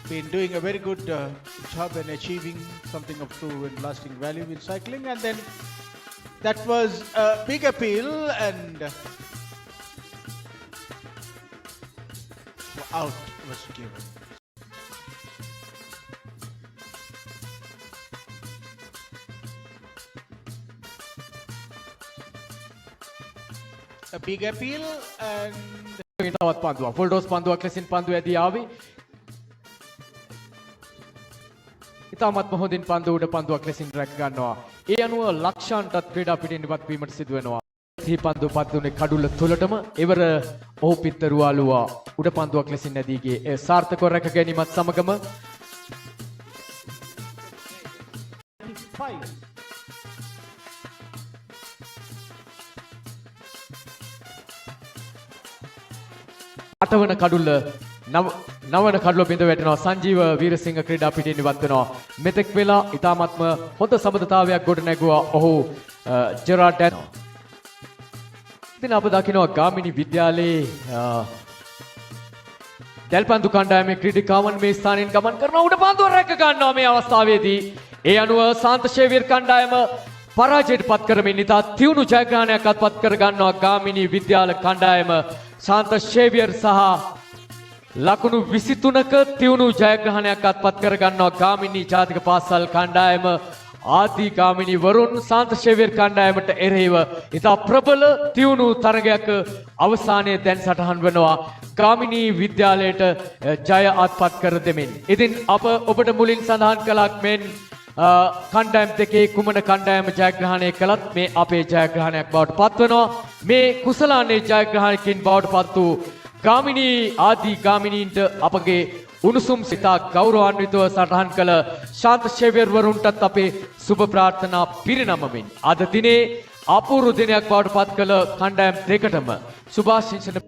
been doing a very good job in achieving something of true and lasting value in cycling, and then that was a big appeal and out was given. A big appeal and තවත් පන්දුවක් full dose පන්දුවක් ලෙසින් පන්දුව ඇදී ආවේ. ඉතාමත්ම හොඳින් පන්දුව උඩ පන්දුවක් ලෙසින් රැක ගන්නවා. ඒ අනුව ලක්ෂාන්ටත් ක්‍රීඩා පිටින් ඉවත් වීමට සිදු වෙනවා. සිහි පන්දුව පත්තුනේ කඩුල්ල තුලටම එවර ඔහු පිටරුවාලුවා උඩ පන්දුවක් ලෙසින් ඇදී ගියේ. ඒ සාර්ථකව රැක ගැනීමත් සමගම 5 අටවන කඩුල්ල නවන කඩුල්ල බිඳ වැටෙනවා. සංජීව වීරසිංහ ක්‍රීඩා පිටින් ඉවත් වෙනවා. මෙතෙක් වෙලා ඉතාමත්ම හොඳ සමබරතාවයක් ගොඩ නැගුවා ඔහු ජෙරාඩ් ඩැන්. ඉතින් අප දකිනවා ගාමිණී විද්‍යාලයේ දැල්පන්දු කණ්ඩායමේ ක්‍රීඩිකාවන් මේ ස්ථානයෙන් ගමන් කරනවා. උඩ පන්දුව රැක ගන්නවා මේ අවස්ථාවේදී. ඒ අනුව සාන්ත ශේවියර් කණ්ඩායම පරාජයට පත් කරමින් ඉතා තියුණු ජයග්‍රහණයක් අත්පත් කර ගන්නවා. ගාමිණී විද්‍යාල කණ්ඩායම සාන්ත ශේවියර් සහ ලකුණු 23ක තියුණු ජයග්‍රහණයක් අත්පත් කර ගන්නවා. ගාමිණී ජාතික පාසල් කණ්ඩායම ආදී ගාමිණී වරුන් සාන්ත ශේවියර් කණ්ඩායමට එරෙහිව ඉතා ප්‍රබල තියුණු තරගයක අවසානයේ දැන් සටහන් වෙනවා. ගාමිණී විද්‍යාලයට ජය අත්පත් කර දෙමින්. ඉතින් අප ඔබට මුලින් සඳහන් කළක් මෙන් කණ්ඩායම් දෙකේ කුමන කණ්ඩායම ජයග්‍රහණය කළත් මේ අපේ ජයග්‍රහණයක් බවට පත්වනවා. මේ කුසලානේ ජයග්‍රහණයකින් බවට පත් වූ ගාමිණී ආදී ගාමිණීන්ට අපගේ උණුසුම් සිතා ගෞරවාන්විතව සටහන් කළ ශාන්ත ශේවියර් වරුන්ටත් අපේ සුබ ප්‍රාර්ථනා පිරිනමමින් අද දිනේ අපූර්ව දිනයක් බවට පත් කළ කණ්ඩායම් දෙකටම සුභාශිංසන